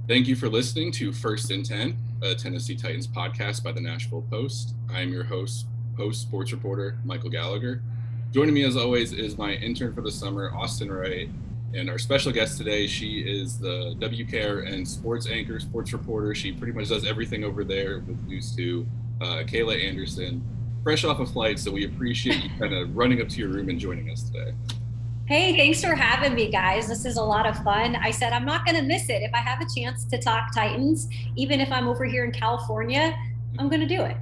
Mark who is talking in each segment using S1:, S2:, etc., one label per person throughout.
S1: Thank you for listening to First and Tenn, a Tennessee Titans podcast by the Nashville Post. I am your host, sports reporter Michael Gallagher. Joining me as always is my intern for the summer, Austin Ray, and our special guest today, she is the WKRN sports anchor, sports reporter. She pretty much does everything over there with News 2, Kayla Anderson, fresh off a flight, so we appreciate you kind of running up to your room and joining us today.
S2: Hey, thanks for having me, guys. This is a lot of fun. I said I'm not going to miss it. If I have a chance to talk Titans, even if I'm over here in California, I'm going to do it.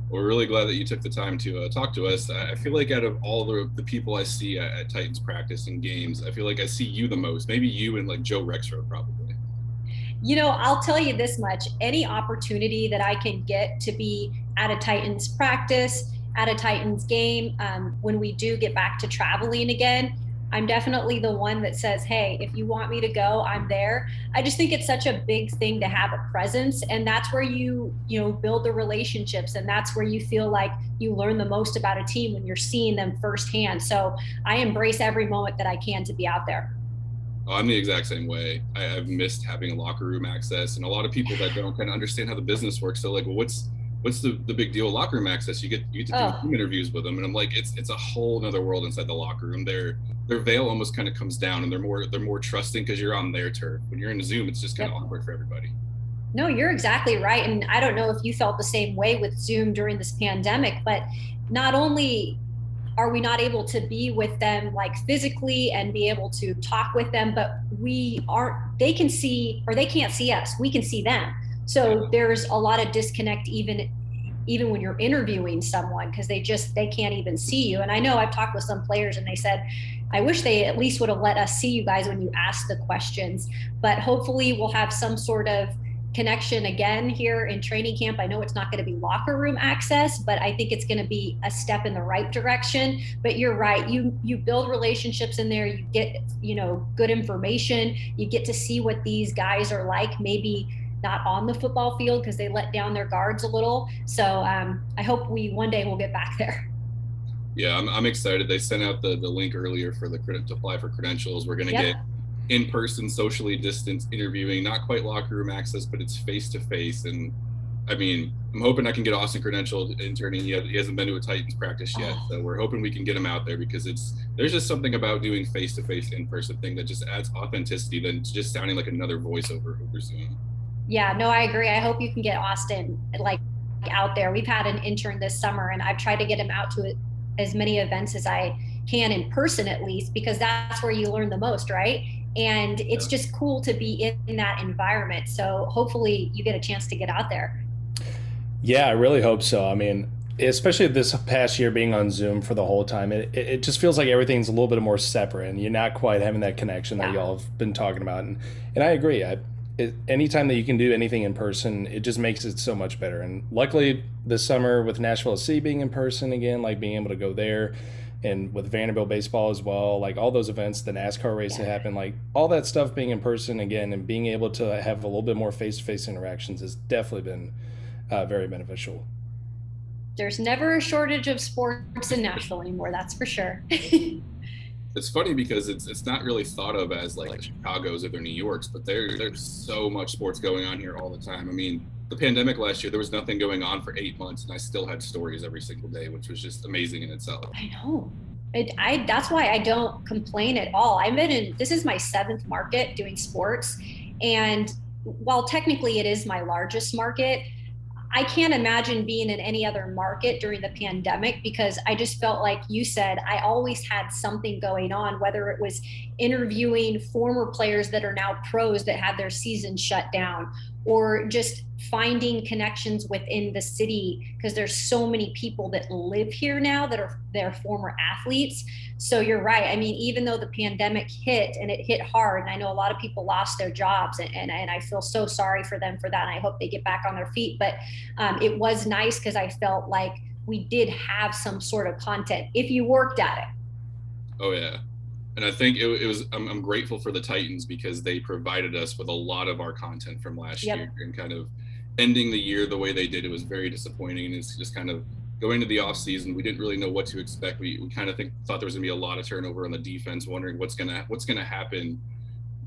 S1: We're really glad that you took the time to talk to us. I feel like out of all the people I see at Titans practice and games, I feel like I see you the most. Maybe you and like Joe Rexroad probably.
S2: You know, I'll tell you this much. Any opportunity that I can get to be at a Titans practice, at a Titans game, when we do get back to traveling again, I'm definitely the one that says, hey, if you want me to go, I'm there. I just think it's such a big thing to have a presence. And that's where you build the relationships. And that's where you feel like you learn the most about a team when you're seeing them firsthand. So I embrace every moment that I can to be out there.
S1: Oh, I'm the exact same way. I've missed having a locker room access, and a lot of people that don't kind of understand how the business works. So like, well, what's the big deal with locker room access? You get to do Zoom interviews with them, and I'm like, it's a whole other world inside the locker room. Their veil almost kind of comes down, and they're more trusting because you're on their turf. When you're in Zoom, it's just kind of awkward for everybody.
S2: No, you're exactly right. And I don't know if you felt the same way with Zoom during this pandemic, but not only are we not able to be with them like physically and be able to talk with them, but they can see, or they can't see us, we can see them. So there's a lot of disconnect even when you're interviewing someone, because they can't even see you. And I know I've talked with some players and they said, I wish they at least would have let us see you guys when you ask the questions, but hopefully we'll have some sort of connection again here in training camp. I know it's not going to be locker room access, but I think it's going to be a step in the right direction. But you're right. You build relationships in there. You get, good information. You get to see what these guys are like, maybe not on the football field because they let down their guards a little. So I hope one day we'll get back there.
S1: Yeah, I'm excited. They sent out the link earlier for to apply for credentials. We're going to get in-person, socially distanced interviewing, not quite locker room access, but it's face-to-face. And I mean, I'm hoping I can get Austin credentialed interning. He hasn't been to a Titans practice yet. So we're hoping we can get him out there, because there's just something about doing face-to-face in-person thing that just adds authenticity than just sounding like another voice over Zoom.
S2: Yeah, no, I agree. I hope you can get Austin like out there. We've had an intern this summer and I've tried to get him out to as many events as I can in person, at least, because that's where you learn the most, right? And it's just cool to be in that environment. So hopefully you get a chance to get out there.
S3: Yeah, I really hope so. I mean, especially this past year being on Zoom for the whole time, it just feels like everything's a little bit more separate and you're not quite having that connection that y'all have been talking about. And I agree. Anytime that you can do anything in person, it just makes it so much better. And luckily this summer with Nashville SC being in person again, like being able to go there, and with Vanderbilt baseball as well, like all those events, the NASCAR race that happened, like all that stuff being in person again and being able to have a little bit more face-to-face interactions has definitely been very beneficial.
S2: There's never a shortage of sports in Nashville anymore, that's for sure.
S1: It's funny because it's not really thought of as like Chicago's or their New York's, but there's so much sports going on here all the time. I mean, the pandemic last year, there was nothing going on for 8 months, and I still had stories every single day, which was just amazing in itself.
S2: I know. That's why I don't complain at all. This is my 7th market doing sports. And while technically it is my largest market, I can't imagine being in any other market during the pandemic, because I just felt like you said, I always had something going on, whether it was interviewing former players that are now pros that had their season shut down, or just finding connections within the city, because there's so many people that live here now that are their former athletes. So you're right. I mean, even though the pandemic hit and it hit hard, and I know a lot of people lost their jobs, and I feel so sorry for them for that. And I hope they get back on their feet. But it was nice because I felt like we did have some sort of content if you worked at it.
S1: Oh, yeah. And I think it was, I'm grateful for the Titans because they provided us with a lot of our content from last year, and kind of ending the year the way they did. It was very disappointing. And it's just kind of going to the off season. We didn't really know what to expect. We kind of thought there was gonna be a lot of turnover on the defense, wondering what's gonna happen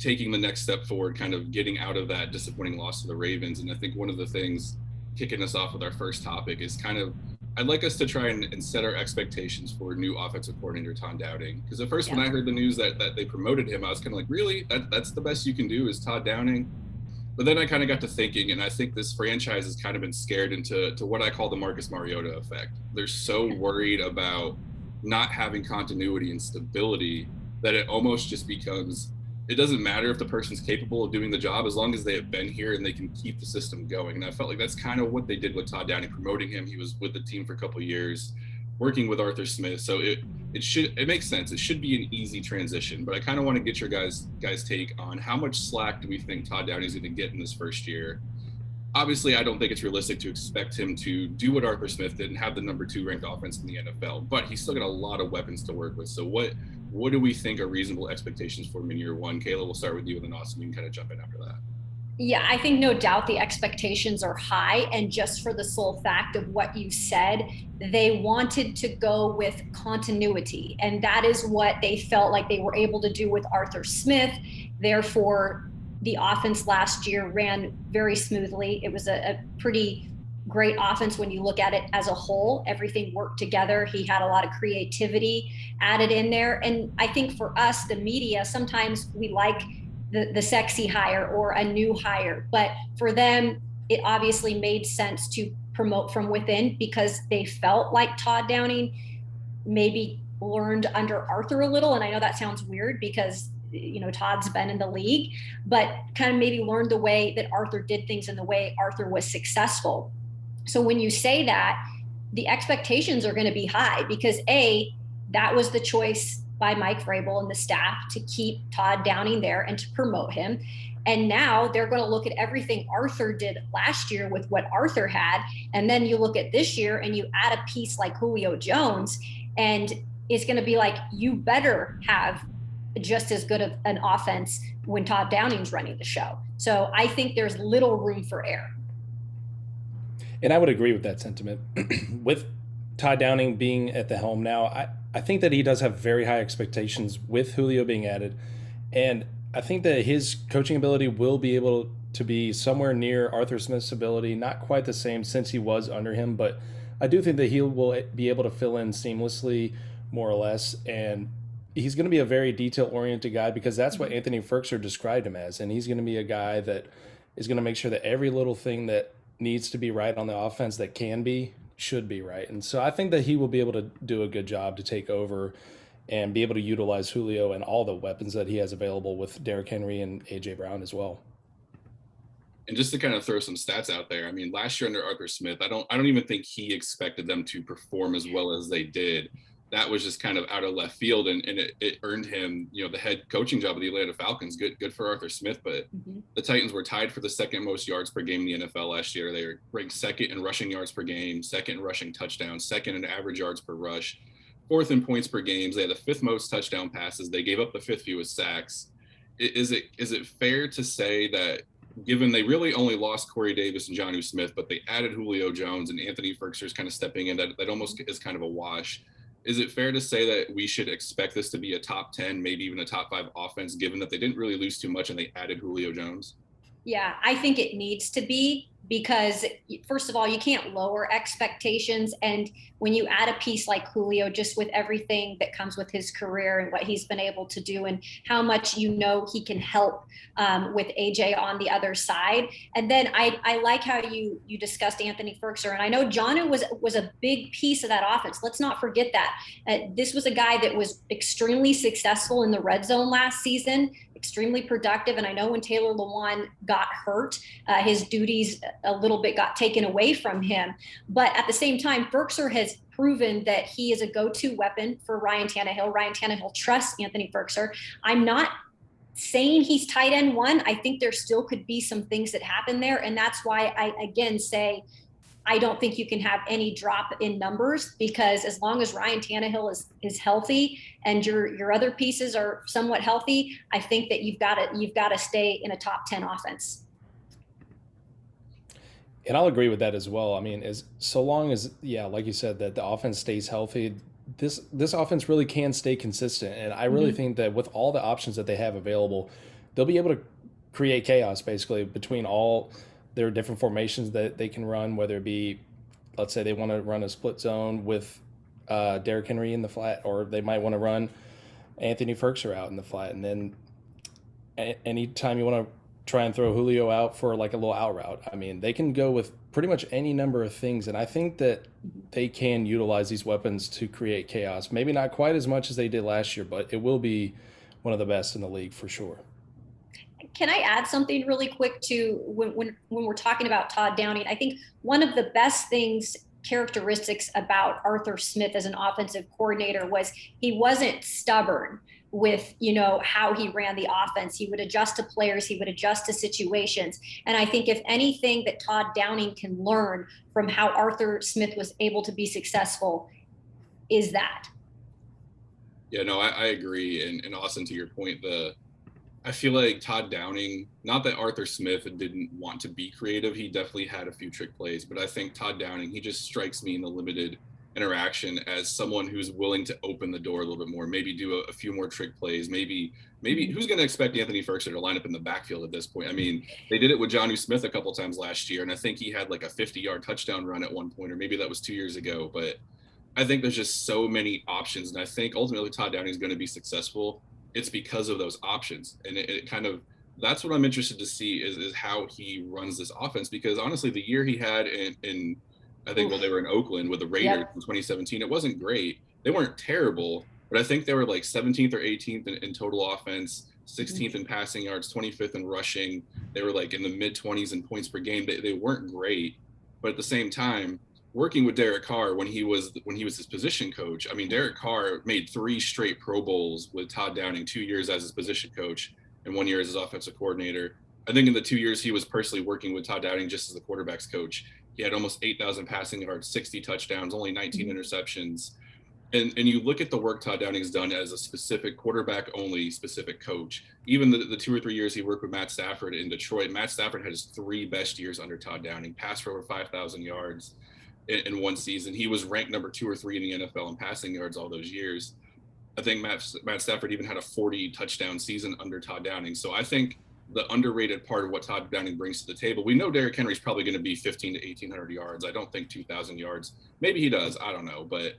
S1: taking the next step forward, kind of getting out of that disappointing loss to the Ravens. And I think one of the things kicking us off with our first topic is kind of, I'd like us to try and set our expectations for new offensive coordinator Todd Downing. Because at first, when I heard the news that they promoted him, I was kind of like, really? That's the best you can do is Todd Downing? But then I kind of got to thinking, and I think this franchise has kind of been scared into what I call the Marcus Mariota effect. They're so worried about not having continuity and stability that it almost just becomes, it doesn't matter if the person's capable of doing the job as long as they have been here and they can keep the system going. And I felt like that's kind of what they did with Todd Downing, promoting him. He was with the team for a couple of years, working with Arthur Smith. So it makes sense. It should be an easy transition, but I kind of want to get your guys take on how much slack do we think Todd Downing is going to get in this first year? Obviously, I don't think it's realistic to expect him to do what Arthur Smith did and have the number 2 ranked offense in the NFL, but he's still got a lot of weapons to work with. So what do we think are reasonable expectations for him in year one? Kayla, we'll start with you, and then Austin, you can kind of jump in after that.
S2: Yeah, I think no doubt the expectations are high. And just for the sole fact of what you said, they wanted to go with continuity. And that is what they felt like they were able to do with Arthur Smith. Therefore, the offense last year ran very smoothly. It was a pretty great offense when you look at it as a whole. Everything worked together. He had a lot of creativity added in there. And I think for us, the media, sometimes we like the sexy hire or a new hire, but for them, it obviously made sense to promote from within because they felt like Todd Downing maybe learned under Arthur a little. And I know that sounds weird because, you know, Todd's been in the league, but kind of maybe learned the way that Arthur did things and the way Arthur was successful. So when you say that, the expectations are going to be high because that was the choice by Mike Vrabel and the staff to keep Todd Downing there and to promote him. And now they're going to look at everything Arthur did last year with what Arthur had. And then you look at this year and you add a piece like Julio Jones, and it's going to be like, you better have just as good of an offense when Todd Downing's running the show. So I think there's little room for error.
S3: And I would agree with that sentiment. With Todd Downing being at the helm now, I think that he does have very high expectations with Julio being added. And I think that his coaching ability will be able to be somewhere near Arthur Smith's ability, not quite the same since he was under him, but I do think that he will be able to fill in seamlessly, more or less. And he's going to be a very detail-oriented guy because that's what Anthony Firkser described him as. And he's going to be a guy that is going to make sure that every little thing that needs to be right on the offense that can be should be right. And so I think that he will be able to do a good job to take over and be able to utilize Julio and all the weapons that he has available with Derrick Henry and A.J. Brown as well.
S1: And just to kind of throw some stats out there, I mean, last year under Arthur Smith, I don't even think he expected them to perform as well as they did. That was just kind of out of left field, and it earned him, you know, the head coaching job of the Atlanta Falcons. Good for Arthur Smith, but the Titans were tied for the second most yards per game in the NFL last year. They were ranked second in rushing yards per game, second in rushing touchdowns, second in average yards per rush, fourth in points per game. They had the fifth most touchdown passes. They gave up the fifth fewest sacks. Is it fair to say that, given they really only lost Corey Davis and Jonnu Smith, but they added Julio Jones and Anthony Firkser's kind of stepping in, that almost is kind of a wash? Is it fair to say that we should expect this to be a top 10, maybe even a top 5 offense, given that they didn't really lose too much and they added Julio Jones?
S2: Yeah, I think it needs to be, because first of all, you can't lower expectations. And when you add a piece like Julio, just with everything that comes with his career and what he's been able to do and how much, you know, he can help with AJ on the other side. And then I like how you discussed Anthony Firkser. And I know Jonnu was a big piece of that offense. Let's not forget that. This was a guy that was extremely successful in the red zone last season, extremely productive. And I know when Taylor Lewan got hurt, his duties a little bit got taken away from him. But at the same time, Firkser has proven that he is a go-to weapon for Ryan Tannehill. Ryan Tannehill trusts Anthony Firkser. I'm not saying he's tight end one. I think there still could be some things that happen there. And that's why I, again, say I don't think you can have any drop in numbers, because as long as Ryan Tannehill is healthy and your other pieces are somewhat healthy, I think that you've got to stay in a top 10 offense.
S3: And I'll agree with that as well. I mean, so long as, like you said, that the offense stays healthy, this offense really can stay consistent. And I really think that with all the options that they have available, they'll be able to create chaos basically between all their different formations that they can run, whether it be, let's say they want to run a split zone with Derrick Henry in the flat, or they might want to run Anthony Firkser out in the flat. And then anytime you want to try and throw Julio out for like a little out route, I mean, they can go with pretty much any number of things. And I think that they can utilize these weapons to create chaos. Maybe not quite as much as they did last year, but it will be one of the best in the league for sure.
S2: Can I add something really quick to when we're talking about Todd Downing? I think one of the best characteristics about Arthur Smith as an offensive coordinator was he wasn't stubborn with, how he ran the offense. He would adjust to players, he would adjust to situations. And I think if anything that Todd Downing can learn from how Arthur Smith was able to be successful is that.
S1: Yeah, no, I agree. And Austin, to your point, I feel like Todd Downing, not that Arthur Smith didn't want to be creative, he definitely had a few trick plays, but I think Todd Downing, he just strikes me in the limited interaction as someone who's willing to open the door a little bit more, maybe do a few more trick plays, maybe who's going to expect Anthony Firkser to line up in the backfield at this point? I mean, they did it with Jonnu Smith a couple times last year, and I think he had like a 50-yard touchdown run at one point, or maybe that was 2 years ago, but I think there's just so many options, and I think ultimately Todd Downing is going to be successful. It's because of those options. And it kind of, that's what I'm interested to see is how he runs this offense, because honestly, the year he had in I think, they were in Oakland with the Raiders in 2017, it wasn't great. They weren't terrible, but I think they were like 17th or 18th in total offense, 16th in passing yards, 25th in rushing. They were like in the mid 20s in points per game. They weren't great, but at the same time, working with Derek Carr when he was his position coach. I mean, Derek Carr made 3 straight Pro Bowls with Todd Downing, 2 years as his position coach and 1 year as his offensive coordinator. I think in the 2 years he was personally working with Todd Downing just as the quarterback's coach, he had almost 8,000 passing yards, 60 touchdowns, only 19 interceptions. And you look at the work Todd Downing's done as a specific quarterback-only specific coach. Even the 2 or 3 years he worked with Matt Stafford in Detroit, Matt Stafford had his 3 best years under Todd Downing, passed for over 5,000 yards in one season. He was ranked number 2 or 3 in the NFL in passing yards all those years. I think Matt Stafford even had a 40 touchdown season under Todd Downing. So I think the underrated part of what Todd Downing brings to the table, we know Derrick Henry's probably going to be 1,500 to 1,800 yards. I don't think 2,000 yards. Maybe he does. I don't know. But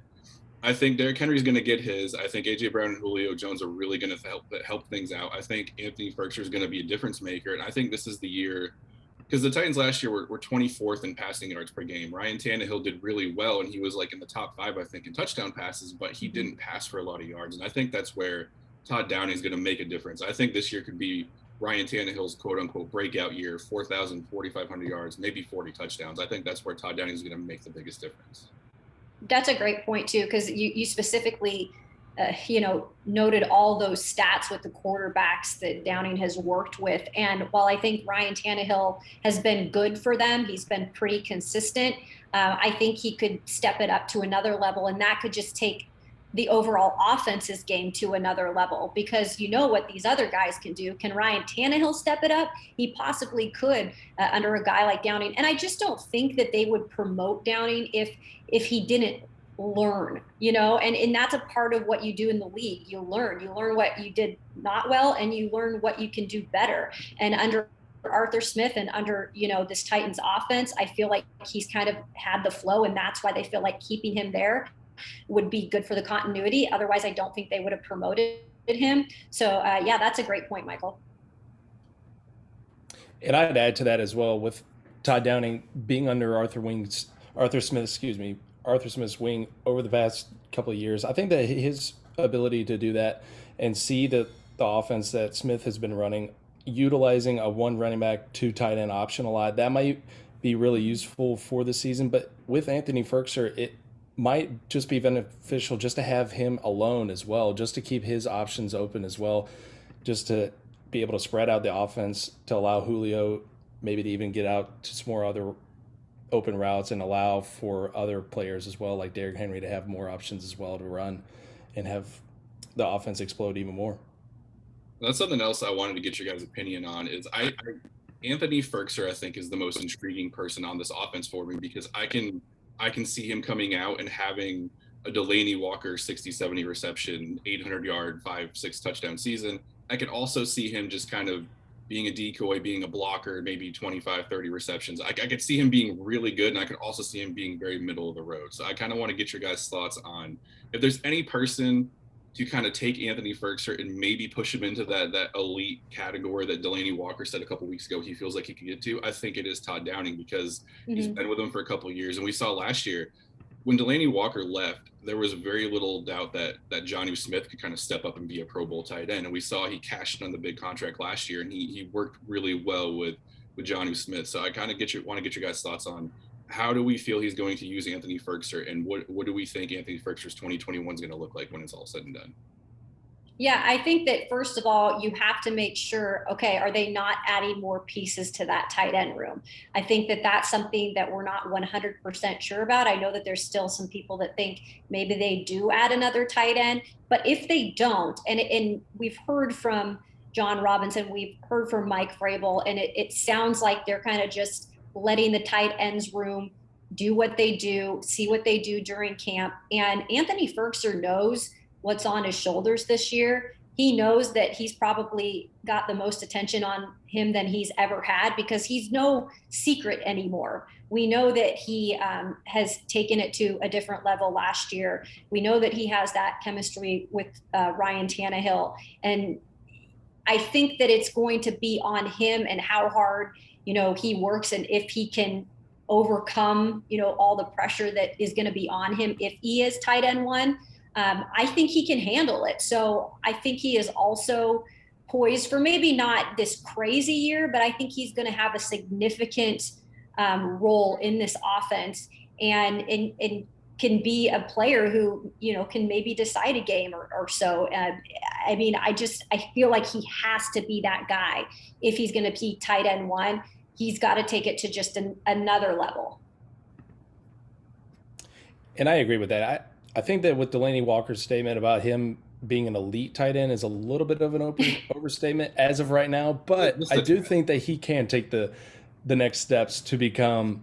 S1: I think Derrick Henry's going to get his. I think A.J. Brown and Julio Jones are really going to help things out. I think Anthony Firkser is going to be a difference maker. And I think this is the year, because the Titans last year were 24th in passing yards per game. Ryan Tannehill did really well, and he was like in the top 5, I think, in touchdown passes, but he didn't pass for a lot of yards. And I think that's where Todd Downing is going to make a difference. I think this year could be Ryan Tannehill's quote-unquote breakout year, 4,000, 4,500 yards, maybe 40 touchdowns. I think that's where Todd Downing is going to make the biggest difference.
S2: That's a great point, too, because you specifically noted all those stats with the quarterbacks that Downing has worked with. And while I think Ryan Tannehill has been good for them, he's been pretty consistent. I think he could step it up to another level, and that could just take the overall offense's game to another level, because what these other guys can do. Can Ryan Tannehill step it up? He possibly could under a guy like Downing. And I just don't think that they would promote Downing if he didn't learn, and that's a part of what you do in the league. You learn what you did not well, and you learn what you can do better. And under Arthur Smith and under, this Titans offense, I feel like he's kind of had the flow, and that's why they feel like keeping him there would be good for the continuity. Otherwise, I don't think they would have promoted him. So that's a great point, Michael.
S3: And I'd add to that as well, with Todd Downing being under Arthur Smith's wing over the past couple of years. I think that his ability to do that and see the offense that Smith has been running, utilizing a 1 running back, 2 tight end option a lot, that might be really useful for the season. But with Anthony Firkser, it might just be beneficial just to have him alone as well, just to keep his options open as well, just to be able to spread out the offense, to allow Julio maybe to even get out to some more other open routes and allow for other players as well, like Derrick Henry, to have more options as well to run and have the offense explode even more.
S1: That's something else I wanted to get your guys' opinion on. Is Anthony Firkser, I think, is the most intriguing person on this offense for me, because I can see him coming out and having a Delaney Walker 60-70 reception, 800-yard, 5-6 touchdown season. I could also see him just kind of being a decoy, being a blocker, maybe 25, 30 receptions. I could see him being really good, and I could also see him being very middle of the road. So I kind of want to get your guys' thoughts on if there's any person to kind of take Anthony Ferguson and maybe push him into that elite category that Delaney Walker said a couple weeks ago he feels like he could get to. I think it is Todd Downing, because he's been with him for a couple of years. And we saw last year when Delaney Walker left, there was very little doubt that Jonnu Smith could kind of step up and be a Pro Bowl tight end. And we saw he cashed in on the big contract last year, and he worked really well with Jonnu Smith. So I kind of want to get your guys' thoughts on how do we feel he's going to use Anthony Ferguson, and what do we think Anthony Ferguson's 2021 is going to look like when it's all said and done?
S2: Yeah, I think that first of all, you have to make sure, okay, are they not adding more pieces to that tight end room? I think that that's something that we're not 100% sure about. I know that there's still some people that think maybe they do add another tight end, but if they don't, and we've heard from John Robinson, we've heard from Mike Vrabel, and it sounds like they're kind of just letting the tight ends room do what they do, see what they do during camp. And Anthony Ferguson knows what's on his shoulders this year. He knows that he's probably got the most attention on him than he's ever had, because he's no secret anymore. We know that he has taken it to a different level last year. We know that he has that chemistry with Ryan Tannehill. And I think that it's going to be on him and how hard, he works, and if he can overcome, all the pressure that is going to be on him if he is tight end one. I think he can handle it. So I think he is also poised for maybe not this crazy year, but I think he's going to have a significant role in this offense, and can be a player who, can maybe decide a game or so. I mean, I feel like he has to be that guy. If he's going to be tight end one, he's got to take it to just another level.
S3: And I agree with that. I think that with Delaney Walker's statement about him being an elite tight end is a little bit of an overstatement as of right now, but I do think that he can take the next steps to become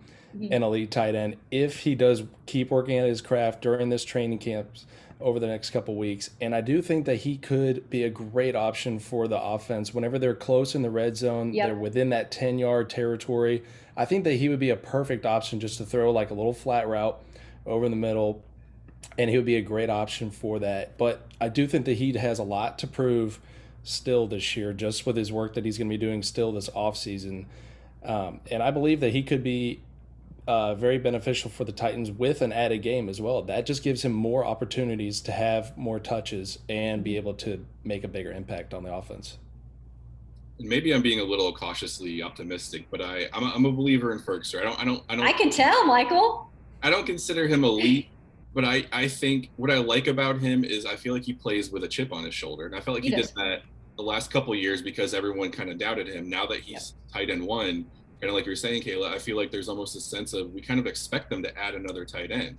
S3: an elite tight end if he does keep working at his craft during this training camps over the next couple of weeks. And I do think that he could be a great option for the offense whenever they're close in the red zone. They're within that 10-yard territory. I think that he would be a perfect option just to throw like a little flat route over in the middle, and he would be a great option for that. But I do think that he has a lot to prove still this year, just with his work that he's going to be doing still this offseason. And I believe that he could be very beneficial for the Titans with an added game as well. That just gives him more opportunities to have more touches and be able to make a bigger impact on the offense.
S1: Maybe I'm being a little cautiously optimistic, but I'm a believer in Ferguson.
S2: I can tell, Michael.
S1: I don't consider him elite, but I think what I like about him is I feel like he plays with a chip on his shoulder. And I felt like he did that the last couple of years because everyone kind of doubted him. Now that he's tight end one, kind of like you're saying, Kayla, I feel like there's almost a sense of we kind of expect them to add another tight end.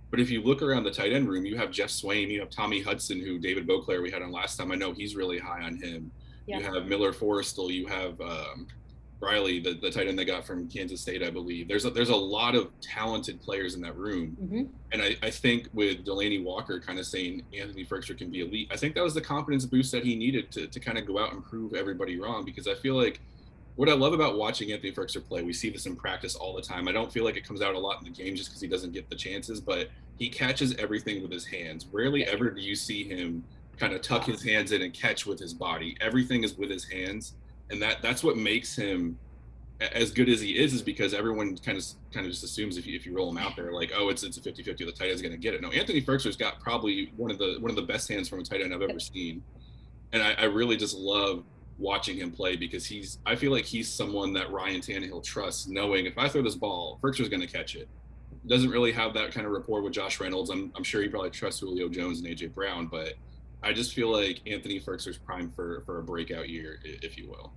S1: But if you look around the tight end room, you have Jeff Swain, you have Tommy Hudson, who David Beauclair we had on last time. I know he's really high on him. Yeah. You have Miller Forrestal, you have Riley, the tight end they got from Kansas State, I believe. There's a lot of talented players in that room. And I think with Delaney Walker kind of saying Anthony Ferguson can be elite, I think that was the confidence boost that he needed to kind of go out and prove everybody wrong. Because I feel like what I love about watching Anthony Ferguson play, we see this in practice all the time. I don't feel like it comes out a lot in the game just because he doesn't get the chances, but he catches everything with his hands. Rarely ever do you see him kind of tuck his hands in and catch with his body. Everything is with his hands. And that's what makes him as good as he is because everyone kind of just assumes if you roll him out there, like, oh, it's a 50-50, the tight end's going to get it. No, Anthony Ferguson's got probably one of the best hands from a tight end I've ever seen. And I really just love watching him play because I feel like he's someone that Ryan Tannehill trusts, knowing if I throw this ball, Ferguson's going to catch it. Doesn't really have that kind of rapport with Josh Reynolds. I'm sure he probably trusts Julio Jones and AJ Brown, but I just feel like Anthony Ferguson's primed for a breakout year, if you will.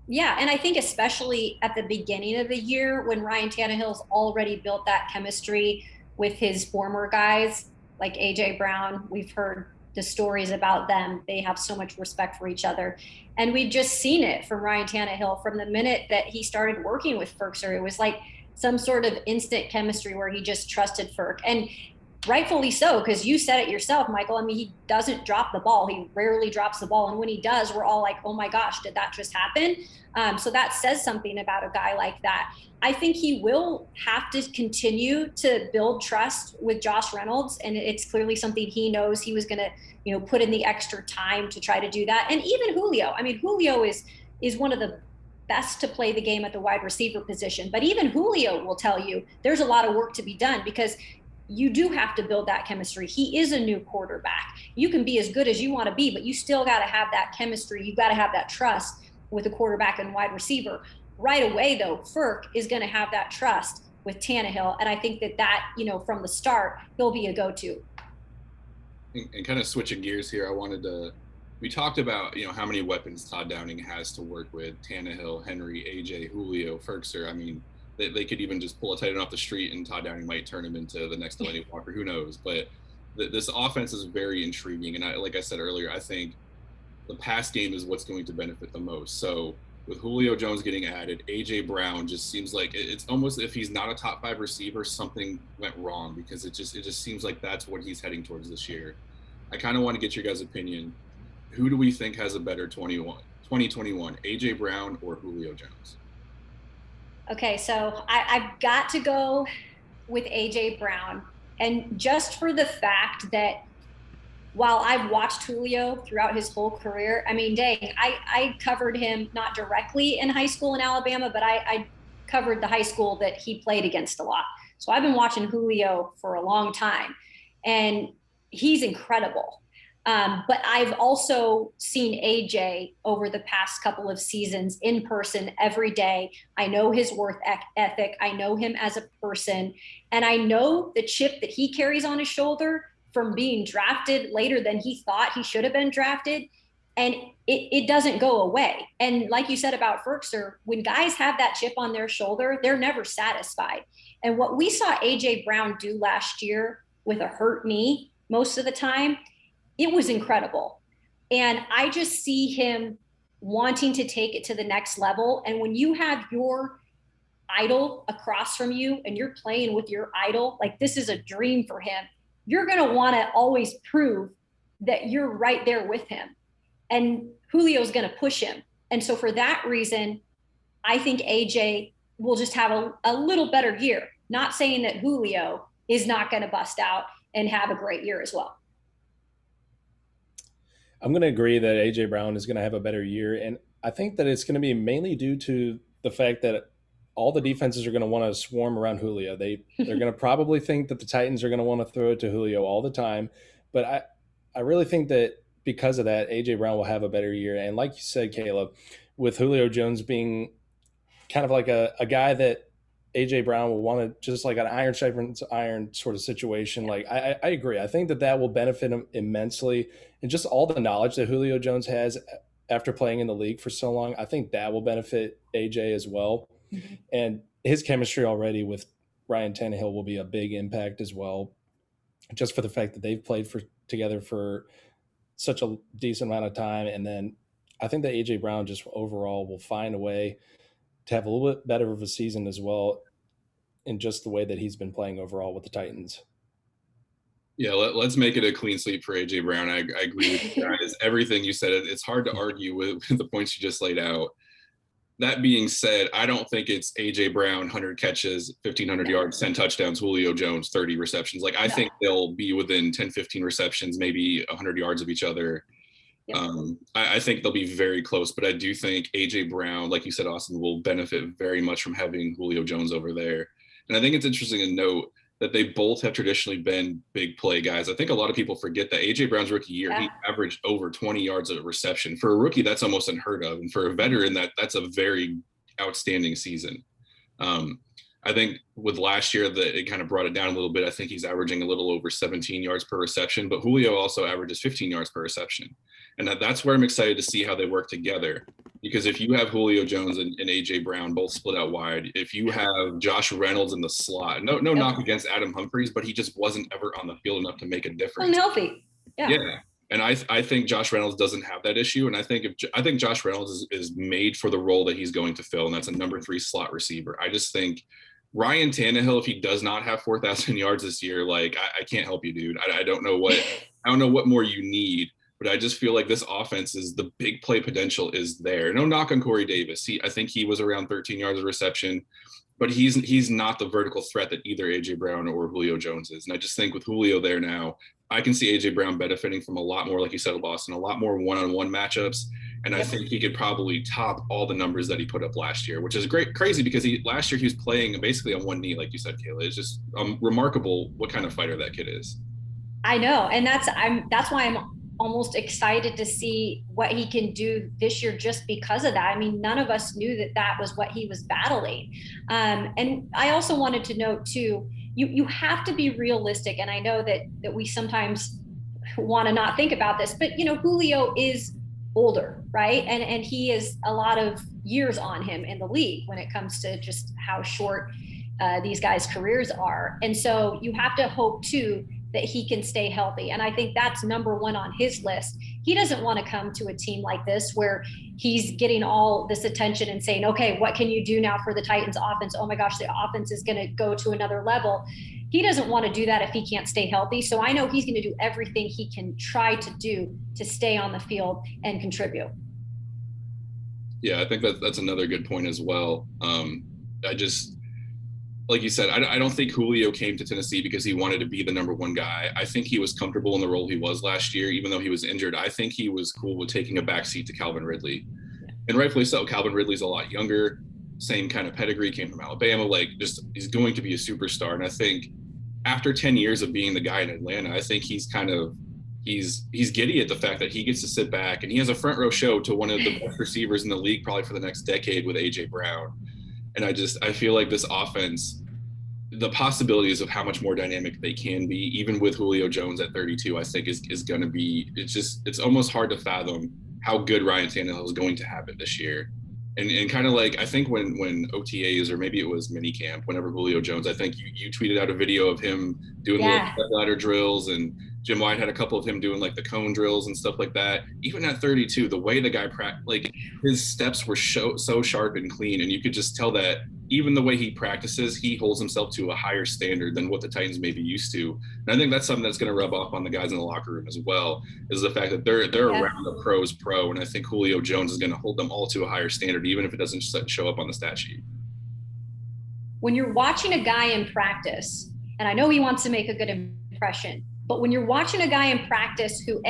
S2: Yeah, and I think especially at the beginning of the year when Ryan Tannehill's already built that chemistry with his former guys like AJ Brown. We've heard the stories about them. They have so much respect for each other. And we've just seen it from Ryan Tannehill from the minute that he started working with Ferguson. It was like some sort of instant chemistry where he just trusted Ferg. And rightfully so, because you said it yourself, Michael. I mean, he doesn't drop the ball. He rarely drops the ball. And when he does, we're all like, oh my gosh, did that just happen? So that says something about a guy like that. I think he will have to continue to build trust with Josh Reynolds. And it's clearly something he knows he was going to, put in the extra time to try to do that. And even Julio, I mean, Julio is one of the best to play the game at the wide receiver position. But even Julio will tell you there's a lot of work to be done, because you do have to build that chemistry. He is a new quarterback. You can be as good as you want to be, but you still got to have that chemistry. You've got to have that trust with a quarterback and wide receiver. Right away, though, Ferk is going to have that trust with Tannehill. And I think that, from the start, he'll be a go-to.
S1: And kind of switching gears here, we talked about, how many weapons Todd Downing has to work with: Tannehill, Henry, AJ, Julio, Ferkser. I mean, they could even just pull a tight end off the street and Todd Downing might turn him into the next Delaney Walker. Who knows? But this offense is very intriguing. And like I said earlier, I think the pass game is what's going to benefit the most. So with Julio Jones getting added, AJ Brown just seems like it's almost, if he's not a top 5 receiver, something went wrong, because it just seems like that's what he's heading towards this year. I kind of want to get your guys' opinion. Who do we think has a better 2021, AJ Brown or Julio Jones?
S2: Okay, so I've got to go with AJ Brown. And just for the fact that while I've watched Julio throughout his whole career, I mean, dang, I covered him not directly in high school in Alabama, but I covered the high school that he played against a lot. So I've been watching Julio for a long time, and he's incredible. But I've also seen AJ over the past couple of seasons in person every day. I know his work ethic. I know him as a person. And I know the chip that he carries on his shoulder from being drafted later than he thought he should have been drafted. And it doesn't go away. And like you said about Ferkser, when guys have that chip on their shoulder, they're never satisfied. And what we saw AJ Brown do last year with a hurt knee most of the time, it was incredible. And I just see him wanting to take it to the next level. And when you have your idol across from you and you're playing with your idol, like this is a dream for him, you're going to want to always prove that you're right there with him. And Julio's going to push him. And so for that reason, I think AJ will just have a little better year. Not saying that Julio is not going to bust out and have a great year as well.
S3: I'm going to agree that AJ Brown is going to have a better year. And I think that it's going to be mainly due to the fact that all the defenses are going to want to swarm around Julio. They're going to probably think that the Titans are going to want to throw it to Julio all the time. But I really think that because of that, AJ Brown will have a better year. And like you said, Kayla, with Julio Jones being kind of like a guy that AJ Brown will want to, just like an iron sharpens iron sort of situation. Like I agree. I think that will benefit him immensely. And just all the knowledge that Julio Jones has after playing in the league for so long, I think that will benefit AJ as well. Mm-hmm. And his chemistry already with Ryan Tannehill will be a big impact as well, just for the fact that they've played together for such a decent amount of time. And then I think that AJ Brown just overall will find a way to have a little bit better of a season as well, in just the way that he's been playing overall with the Titans.
S1: Yeah, let's make it a clean sweep for AJ Brown. I agree with you guys. Everything you said, it's hard to argue with the points you just laid out. That being said, I don't think it's AJ Brown, 100 catches, 1,500 yards, 10 touchdowns, Julio Jones, 30 receptions. Like, I think they'll be within 10, 15 receptions, maybe 100 yards of each other. Yep. I think they'll be very close, but I do think AJ Brown, like you said, Austin, will benefit very much from having Julio Jones over there. And I think it's interesting to note that they both have traditionally been big play guys. I think a lot of people forget that AJ Brown's rookie year, he averaged over 20 yards of reception. For a rookie, that's almost unheard of. And for a veteran, that's a very outstanding season. I think with last year, it kind of brought it down a little bit. I think he's averaging a little over 17 yards per reception, but Julio also averages 15 yards per reception. And that's where I'm excited to see how they work together. Because if you have Julio Jones and AJ Brown both split out wide, if you have Josh Reynolds in the slot, no knock against Adam Humphries, but he just wasn't ever on the field enough to make a difference.
S2: Unhealthy. Yeah.
S1: And I think Josh Reynolds doesn't have that issue. And I think Josh Reynolds is made for the role that he's going to fill, and that's a number 3 slot receiver. I just think Ryan Tannehill, if he does not have 4,000 yards this year, like I can't help you, dude. I don't know what more you need, but I just feel like this offense is the big play potential is there. No knock on Corey Davis. I think he was around 13 yards of reception, but he's not the vertical threat that either AJ Brown or Julio Jones is. And I just think with Julio there now, I can see AJ Brown benefiting from a lot more, like you said, Boston, a lot more one-on-one matchups. And I think he could probably top all the numbers that he put up last year, which is crazy because last year he was playing basically on one knee, like you said, Kayla. It's just remarkable what kind of fighter that kid is.
S2: I know, and that's why I'm almost excited to see what he can do this year just because of that. I mean, none of us knew that was what he was battling. And I also wanted to note too, you have to be realistic. And I know that we sometimes want to not think about this, but Julio is older, right? And he is a lot of years on him in the league when it comes to just how short these guys' careers are. And so you have to hope too that he can stay healthy. And I think that's number one on his list. He doesn't want to come to a team like this where he's getting all this attention and saying, okay, what can you do now for the Titans offense? Oh my gosh, the offense is going to go to another level. He doesn't want to do that if he can't stay healthy. So I know he's going to do everything he can try to do to stay on the field and contribute.
S1: Yeah, I think that's another good point as well. Like you said, I don't think Julio came to Tennessee because he wanted to be the number one guy. I think he was comfortable in the role he was last year, even though he was injured. I think he was cool with taking a backseat to Calvin Ridley. And rightfully so. Calvin Ridley's a lot younger, same kind of pedigree, came from Alabama. He's going to be a superstar. And I think after 10 years of being the guy in Atlanta, I think he's giddy at the fact that he gets to sit back and he has a front row show to one of the best receivers in the league, probably for the next decade, with AJ Brown. And I feel like this offense, the possibilities of how much more dynamic they can be, even with Julio Jones at 32, I think is going to be, it's almost hard to fathom how good Ryan Tannehill is going to have it this year. And kind of like, I think when OTAs, or maybe it was minicamp, whenever Julio Jones, I think you tweeted out a video of him doing little step ladder drills, and Jim White had a couple of him doing like the cone drills and stuff like that. Even at 32, the way the guy his steps were so sharp and clean, and you could just tell that even the way he practices, he holds himself to a higher standard than what the Titans may be used to. And I think that's something that's going to rub off on the guys in the locker room as well, is the fact that they're around the pros pro. And I think Julio Jones is going to hold them all to a higher standard, even if it doesn't show up on the stat sheet.
S2: When you're watching a guy in practice, and I know he wants to make a good impression, but when you're watching a guy in practice who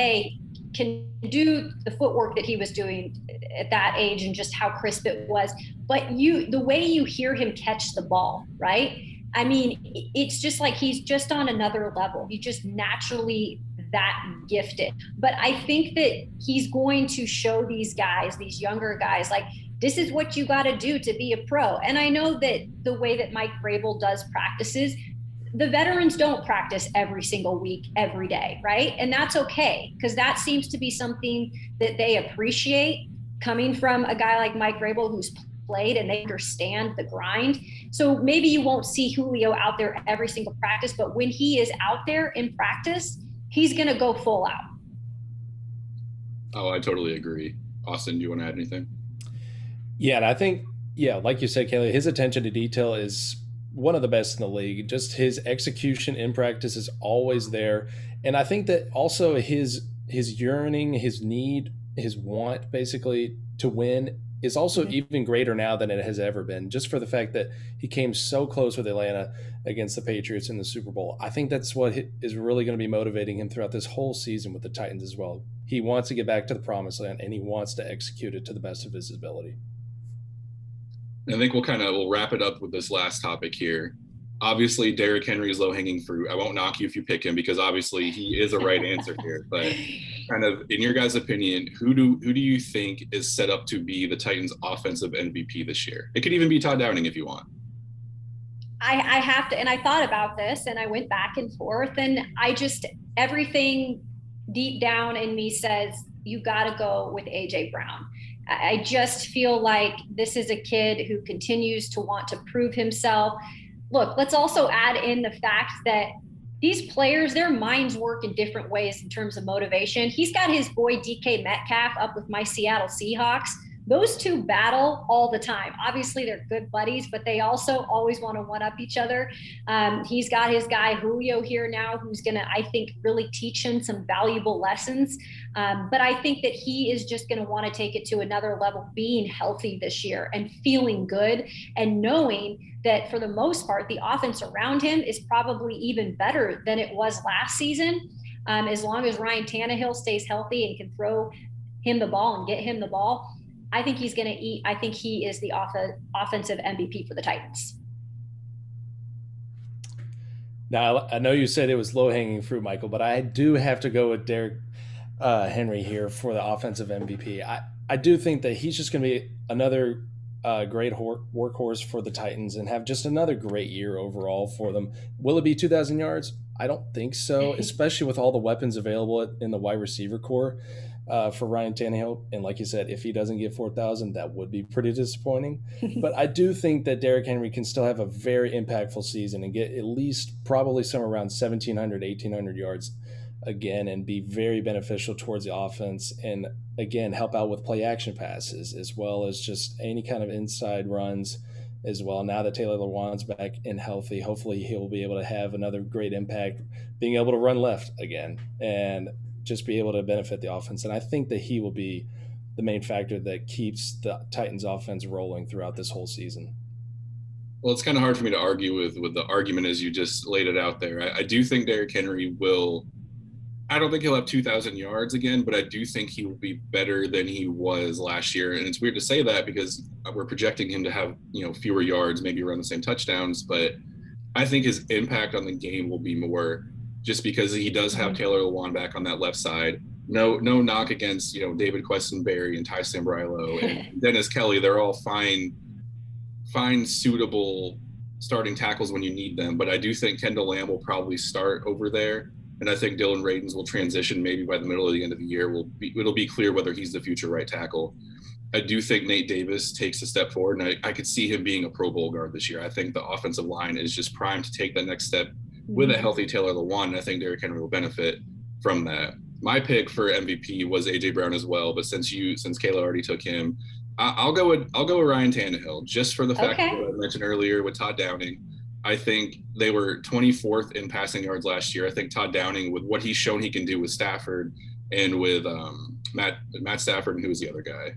S2: can do the footwork that he was doing at that age and just how crisp it was, but the way you hear him catch the ball, right? I mean, it's just like he's just on another level. He's just naturally that gifted. But I think that he's going to show these guys, these younger guys, like, this is what you got to do to be a pro. And I know that the way that Mike Vrabel does practices, the veterans don't practice every single week, every day, right? And that's okay, because that seems to be something that they appreciate coming from a guy like Mike Vrabel, who's played and they understand the grind. So maybe you won't see Julio out there every single practice, but when he is out there in practice, he's going to go full out.
S1: Oh, I totally agree. Austin, do you want to add anything?
S3: Yeah, and I think, like you said, Kayla, his attention to detail is one of the best in the league. Just his execution in practice is always there. And I think that also his yearning, his need, his want basically to win is also even greater now than it has ever been, just for the fact that he came so close with Atlanta against the Patriots in the Super Bowl. I think that's what is really going to be motivating him throughout this whole season with the Titans as well. He wants to get back to the promised land, and he wants to execute it to the best of his ability.
S1: I think we'll wrap it up with this last topic here. Obviously, Derrick Henry is low-hanging fruit. I won't knock you if you pick him, because obviously he is a right answer here. But kind of, in your guys' opinion, who do you think is set up to be the Titans' offensive MVP this year? It could even be Todd Downing if you want.
S2: I have to, and I thought about this, and I went back and forth, and everything deep down in me says you got to go with AJ Brown. I just feel like this is a kid who continues to want to prove himself. Look, let's also add in the fact that these players, their minds work in different ways in terms of motivation. He's got his boy DK Metcalf up with my Seattle Seahawks, those two battle all the time. Obviously, they're good buddies, but they also always want to one-up each other. He's got his guy Julio here now, who's going to, I think, really teach him some valuable lessons. But I think that he is just going to want to take it to another level, being healthy this year and feeling good and knowing that for the most part, the offense around him is probably even better than it was last season. As long as Ryan Tannehill stays healthy and can throw him the ball and get him the ball, I think he's going to eat. I think he is the offensive MVP for the Titans.
S3: Now, I know you said it was low-hanging fruit, Michael, but I do have to go with Derrick Henry here for the offensive MVP. I do think that he's just going to be another great workhorse for the Titans and have just another great year overall for them. Will it be 2,000 yards? I don't think so, especially with all the weapons available in the wide receiver core for Ryan Tannehill. And like you said, if he doesn't get 4,000, that would be pretty disappointing. But I do think that Derrick Henry can still have a very impactful season and get at least probably somewhere around 1,700, 1,800 yards again and be very beneficial towards the offense and, again, help out with play action passes as well as just any kind of inside runs as well. Now that Taylor Lewan's back and healthy, hopefully he'll be able to have another great impact, being able to run left again and just be able to benefit the offense. And I think that he will be the main factor that keeps the Titans offense rolling throughout this whole season.
S1: Well, it's kind of hard for me to argue with the argument as you just laid it out there. I do think Derrick Henry will – I don't think he'll have 2,000 yards again, but I do think he will be better than he was last year. And it's weird to say that because we're projecting him to have, fewer yards, maybe around the same touchdowns. But I think his impact on the game will be more just because he does have Taylor Lewan back on that left side. No knock against, David Questenberry and Ty Sambrailo and Dennis Kelly. They're all fine, suitable starting tackles when you need them. But I do think Kendall Lamb will probably start over there. And I think Dylan Radins will transition maybe by the middle of the end of the year. It'll be clear whether he's the future right tackle. I do think Nate Davis takes a step forward, and I could see him being a Pro Bowl guard this year. I think the offensive line is just primed to take that next step with a healthy Taylor Lewan, and I think Derrick Henry will benefit from that. My pick for MVP was A.J. Brown as well, but since Kayla already took him, I'll go with Ryan Tannehill just for the fact that I mentioned earlier with Todd Downing. I think they were 24th in passing yards last year. I think Todd Downing, with what he's shown he can do with Stafford and with Matt Stafford, and who was the other guy?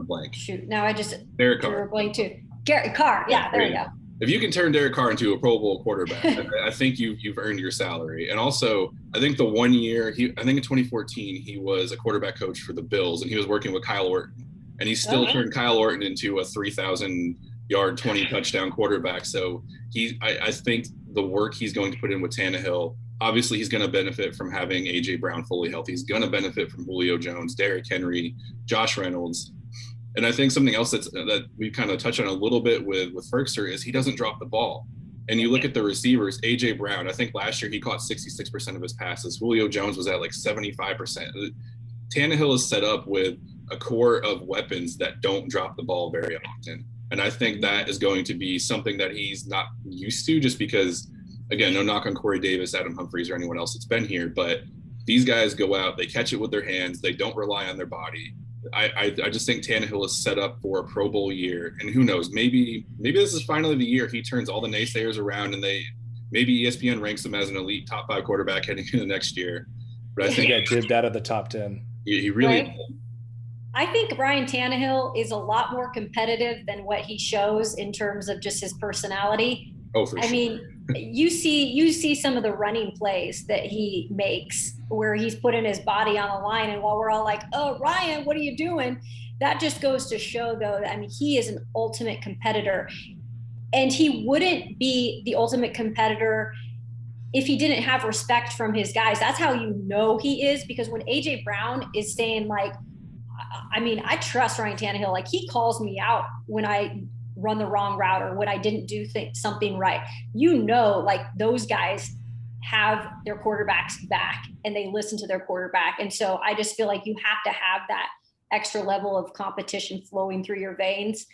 S2: Blank. Shoot, now I just
S1: Derek Carr.
S2: Blank too. Derek Carr. Yeah, there you go.
S1: If you can turn Derek Carr into a Pro Bowl quarterback, I think you've earned your salary. And also, I think the 1 year I think in 2014 he was a quarterback coach for the Bills, and he was working with Kyle Orton, and he still turned Kyle Orton into a 3,000-yard, 20-touchdown quarterback. So I think the work he's going to put in with Tannehill, obviously he's going to benefit from having A.J. Brown fully healthy. He's going to benefit from Julio Jones, Derrick Henry, Josh Reynolds. And I think something else that we kind of touched on a little bit with Ferkser is he doesn't drop the ball. And you look at the receivers, A.J. Brown, I think last year he caught 66% of his passes. Julio Jones was at like 75%. Tannehill is set up with a core of weapons that don't drop the ball very often. And I think that is going to be something that he's not used to just because, again, no knock on Corey Davis, Adam Humphries, or anyone else that's been here, but these guys go out, they catch it with their hands, they don't rely on their body. I just think Tannehill is set up for a Pro Bowl year, and who knows, maybe this is finally the year he turns all the naysayers around and maybe ESPN ranks him as an elite top 5 quarterback heading into next year. But I think
S3: he got jibbed out of the top 10.
S1: He really
S2: right. I think Ryan Tannehill is a lot more competitive than what he shows in terms of just his personality.
S1: Oh, for sure.
S2: I mean, you see some of the running plays that he makes where he's putting his body on the line, and while we're all like, "Oh, Ryan, what are you doing?" That just goes to show, though, that, I mean, he is an ultimate competitor, and he wouldn't be the ultimate competitor if he didn't have respect from his guys. That's how you know he is, because when A.J. Brown is saying, like, I mean, I trust Ryan Tannehill. Like, he calls me out when I run the wrong route or when I didn't do something right. Like, those guys have their quarterbacks back and they listen to their quarterback. And so I just feel like you have to have that extra level of competition flowing through your veins,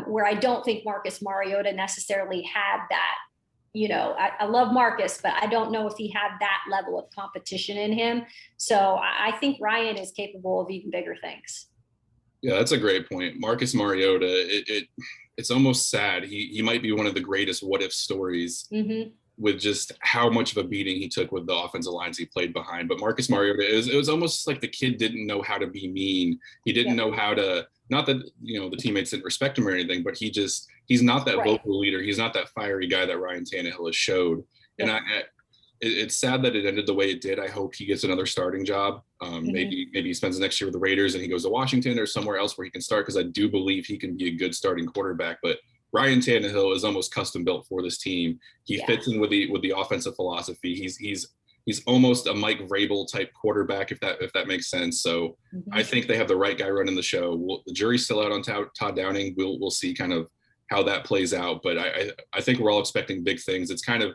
S2: where I don't think Marcus Mariota necessarily had that. I love Marcus, but I don't know if he had that level of competition in him. So I think Ryan is capable of even bigger things.
S1: Yeah, that's a great point. Marcus Mariota, it's almost sad. He might be one of the greatest what if stories with just how much of a beating he took with the offensive lines he played behind. But Marcus Mariota, it was almost like the kid didn't know how to be mean. He didn't know how to, not that, the teammates didn't respect him or anything, but he's not that vocal leader. He's not that fiery guy that Ryan Tannehill has showed. And it's sad that it ended the way it did. I hope he gets another starting job. Maybe he spends the next year with the Raiders and he goes to Washington or somewhere else where he can start, because I do believe he can be a good starting quarterback. But Ryan Tannehill is almost custom built for this team. He fits in with the offensive philosophy. He's almost a Mike Vrabel type quarterback, if that makes sense. So I think they have the right guy running the show. The jury's still out on Todd Downing. We'll see kind of how that plays out. But I think we're all expecting big things. It's kind of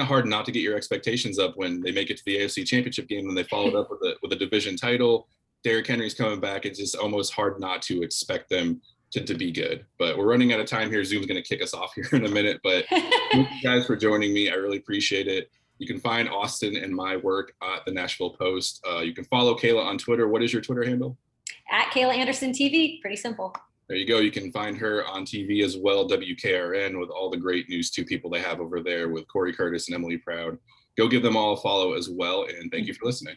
S1: hard not to get your expectations up when they make it to the AFC Championship game and they followed up with a division title. Derrick Henry's coming back. It's just almost hard not to expect them to be good. But we're running out of time here. Zoom's going to kick us off here in a minute. But thank you guys for joining me. I really appreciate it. You can find Austin and my work at the Nashville Post. You can follow Kayla on Twitter. What is your Twitter handle?
S2: At Kayla Anderson TV. Pretty simple.
S1: There you go. You can find her on TV as well, WKRN, with all the great News 2 people they have over there with Corey Curtis and Emily Proud. Go give them all a follow as well. And thank you for listening.